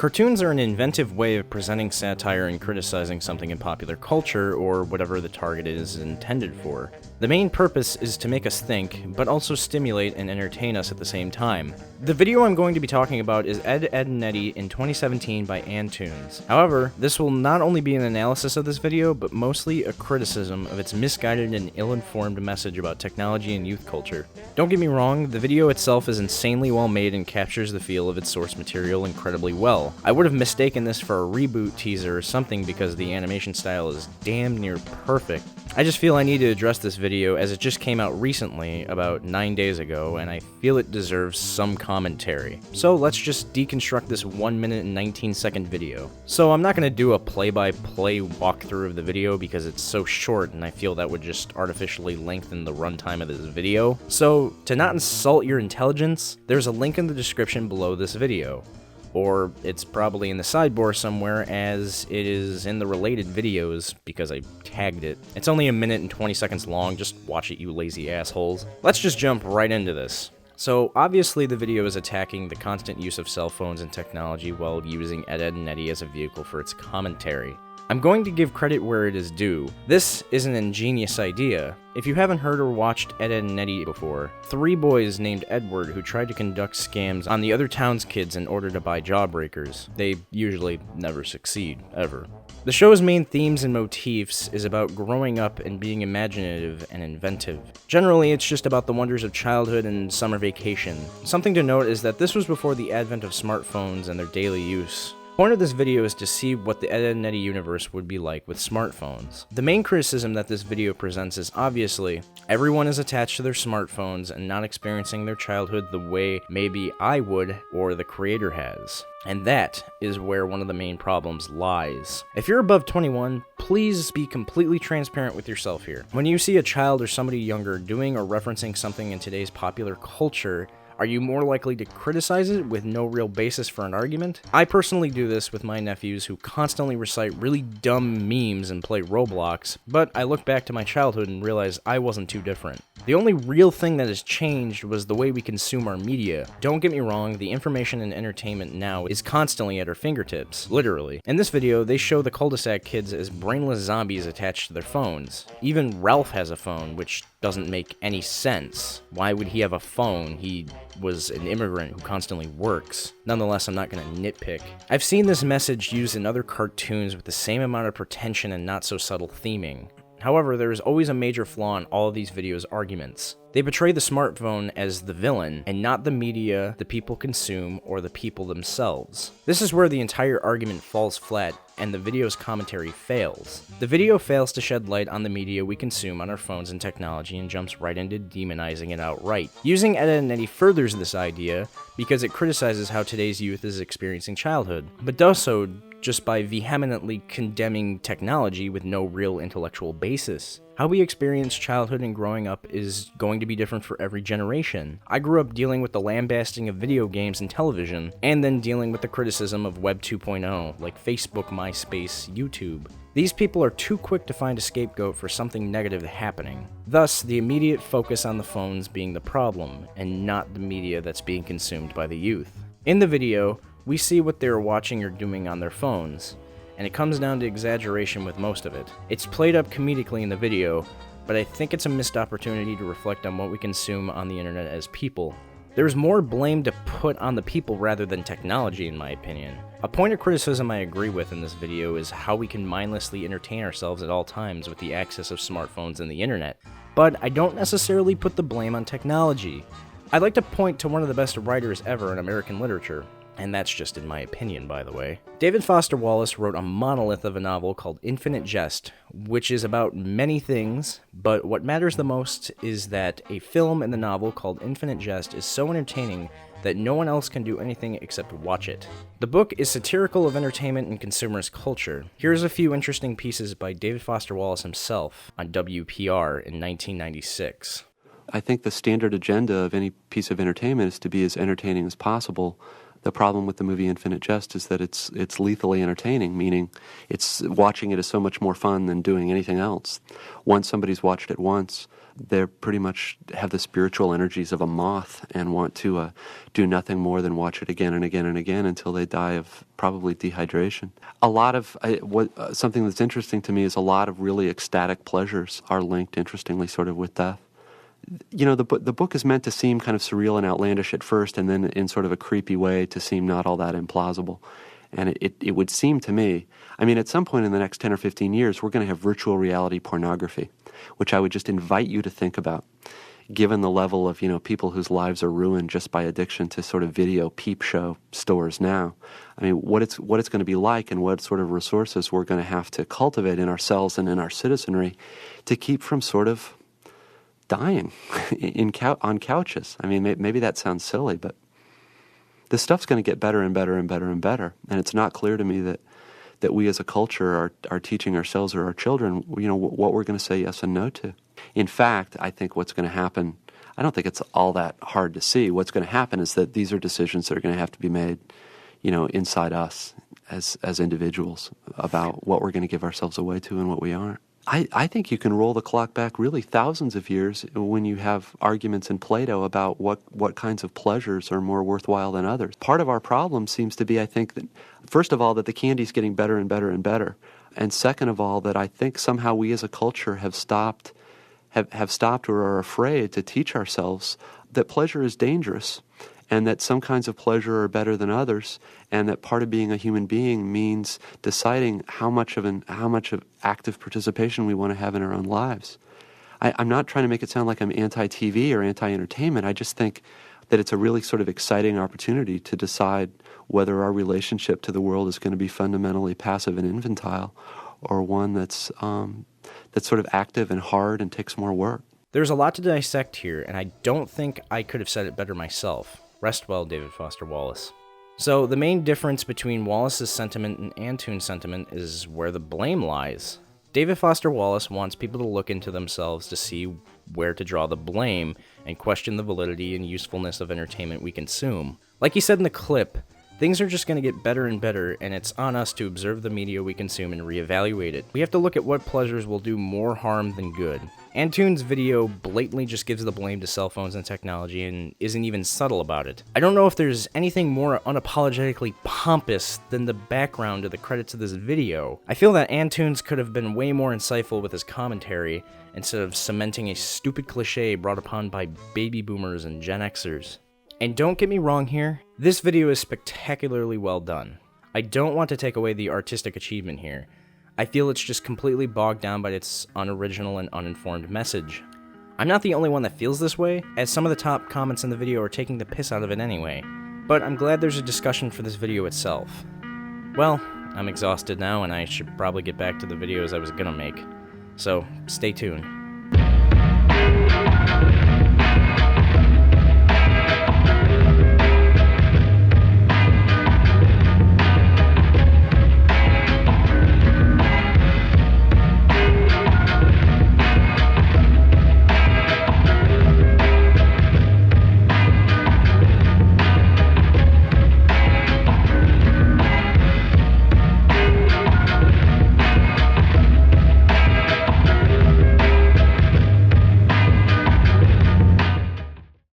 Cartoons are an inventive way of presenting satire and criticizing something in popular culture, or whatever the target is intended for. The main purpose is to make us think, but also stimulate and entertain us at the same time. The video I'm going to be talking about is Ed, Edd and Eddy in 2017 by Antunes. However, this will not only be an analysis of this video, but mostly a criticism of its misguided and ill-informed message about technology and youth culture. Don't get me wrong, the video itself is insanely well made and captures the feel of its source material incredibly well. I would have mistaken this for a reboot teaser or something because the animation style is damn near perfect. I just feel I need to address this video as it just came out recently, about 9 days ago, and I feel it deserves some commentary. So let's just deconstruct this 1 minute and 19-second video. So I'm not going to do a play-by-play walkthrough of the video because it's so short and I feel that would just artificially lengthen the runtime of this video. So to not insult your intelligence, there's a link in the description below this video. Or it's probably in the sidebar somewhere, as it is in the related videos because I tagged it. It's only 1 minute and 20 seconds long, just watch it, you lazy assholes. Let's just jump right into this. So obviously the video is attacking the constant use of cell phones and technology while using Ed, Edd and Eddy as a vehicle for its commentary. I'm going to give credit where it is due. This is an ingenious idea. If you haven't heard or watched Ed, Edd and Eddy before, 3 boys named Edward who tried to conduct scams on the other town's kids in order to buy jawbreakers. They usually never succeed, ever. The show's main themes and motifs is about growing up and being imaginative and inventive. Generally, it's just about the wonders of childhood and summer vacation. Something to note is that this was before the advent of smartphones and their daily use. The point of this video is to see what the Ed, Edd and Eddy universe would be like with smartphones. The main criticism that this video presents is obviously, everyone is attached to their smartphones and not experiencing their childhood the way maybe I would or the creator has. And that is where one of the main problems lies. If you're above 21, please be completely transparent with yourself here. When you see a child or somebody younger doing or referencing something in today's popular culture, are you more likely to criticize it with no real basis for an argument? I personally do this with my nephews who constantly recite really dumb memes and play Roblox, but I look back to my childhood and realize I wasn't too different. The only real thing that has changed was the way we consume our media. Don't get me wrong, the information and entertainment now is constantly at our fingertips, literally. In this video, they show the cul-de-sac kids as brainless zombies attached to their phones. Even Ralph has a phone, which doesn't make any sense. Why would he have a phone? He was an immigrant who constantly works. Nonetheless, I'm not gonna nitpick. I've seen this message used in other cartoons with the same amount of pretension and not so subtle theming. However, there is always a major flaw in all of these videos' arguments. They portray the smartphone as the villain, and not the media the people consume or the people themselves. This is where the entire argument falls flat, and the video's commentary fails. The video fails to shed light on the media we consume on our phones and technology and jumps right into demonizing it outright. Using Ed, Edd and Eddy furthers this idea because it criticizes how today's youth is experiencing childhood, but does so just by vehemently condemning technology with no real intellectual basis. How we experience childhood and growing up is going to be different for every generation. I grew up dealing with the lambasting of video games and television, and then dealing with the criticism of Web 2.0, like Facebook, MySpace, YouTube. These people are too quick to find a scapegoat for something negative happening. Thus, the immediate focus on the phones being the problem, and not the media that's being consumed by the youth. In the video, we see what they're watching or doing on their phones, and it comes down to exaggeration with most of it. It's played up comedically in the video, but I think it's a missed opportunity to reflect on what we consume on the internet as people. There's more blame to put on the people rather than technology, in my opinion. A point of criticism I agree with in this video is how we can mindlessly entertain ourselves at all times with the access of smartphones and the internet, but I don't necessarily put the blame on technology. I'd like to point to one of the best writers ever in American literature, and that's just in my opinion, by the way. David Foster Wallace wrote a monolith of a novel called Infinite Jest, which is about many things, but what matters the most is that a film in the novel called Infinite Jest is so entertaining that no one else can do anything except watch it. The book is satirical of entertainment and consumerist culture. Here's a few interesting pieces by David Foster Wallace himself on WPR in 1996. I think the standard agenda of any piece of entertainment is to be as entertaining as possible. The problem with the movie Infinite Jest is that it's lethally entertaining, meaning it's watching it is so much more fun than doing anything else. Once somebody's watched it once, they pretty much have the spiritual energies of a moth and want to do nothing more than watch it again and again and again until they die of probably dehydration. Something that's interesting to me is a lot of really ecstatic pleasures are linked, interestingly, sort of with death. You know, the book is meant to seem kind of surreal and outlandish at first, and then in sort of a creepy way to seem not all that implausible. And it would seem to me, I mean, at some point in the next 10 or 15 years, we're going to have virtual reality pornography, which I would just invite you to think about, given the level of, you know, people whose lives are ruined just by addiction to sort of video peep show stores now. I mean, what it's going to be like and what sort of resources we're going to have to cultivate in ourselves and in our citizenry to keep from sort of dying on couches. I mean, maybe that sounds silly, but this stuff's going to get better and better and better and better. And it's not clear to me that we as a culture are teaching ourselves or our children, you know, what we're going to say yes and no to. In fact, I think what's going to happen, I don't think it's all that hard to see. What's going to happen is that these are decisions that are going to have to be made, you know, inside us as individuals about what we're going to give ourselves away to and what we aren't. I think you can roll the clock back really thousands of years when you have arguments in Plato about what kinds of pleasures are more worthwhile than others. Part of our problem seems to be, I think, that first of all, that the candy's getting better and better and better. And second of all, that I think somehow we as a culture have stopped or are afraid to teach ourselves that pleasure is dangerous, and that some kinds of pleasure are better than others, and that part of being a human being means deciding how much of active participation we want to have in our own lives. I'm not trying to make it sound like I'm anti-TV or anti-entertainment. I just think that it's a really sort of exciting opportunity to decide whether our relationship to the world is going to be fundamentally passive and infantile, or one that's sort of active and hard and takes more work. There's a lot to dissect here, and I don't think I could have said it better myself. Rest well, David Foster Wallace. So, the main difference between Wallace's sentiment and Antoon's sentiment is where the blame lies. David Foster Wallace wants people to look into themselves to see where to draw the blame and question the validity and usefulness of entertainment we consume. Like he said in the clip, things are just going to get better and better, and it's on us to observe the media we consume and reevaluate it. We have to look at what pleasures will do more harm than good. Antoon's video blatantly just gives the blame to cell phones and technology and isn't even subtle about it. I don't know if there's anything more unapologetically pompous than the background to the credits of this video. I feel that Antoon's could have been way more insightful with his commentary instead of cementing a stupid cliche brought upon by baby boomers and Gen Xers. And don't get me wrong here, this video is spectacularly well done. I don't want to take away the artistic achievement here. I feel it's just completely bogged down by its unoriginal and uninformed message. I'm not the only one that feels this way, as some of the top comments in the video are taking the piss out of it anyway, but I'm glad there's a discussion for this video itself. Well, I'm exhausted now and I should probably get back to the videos I was gonna make, so stay tuned.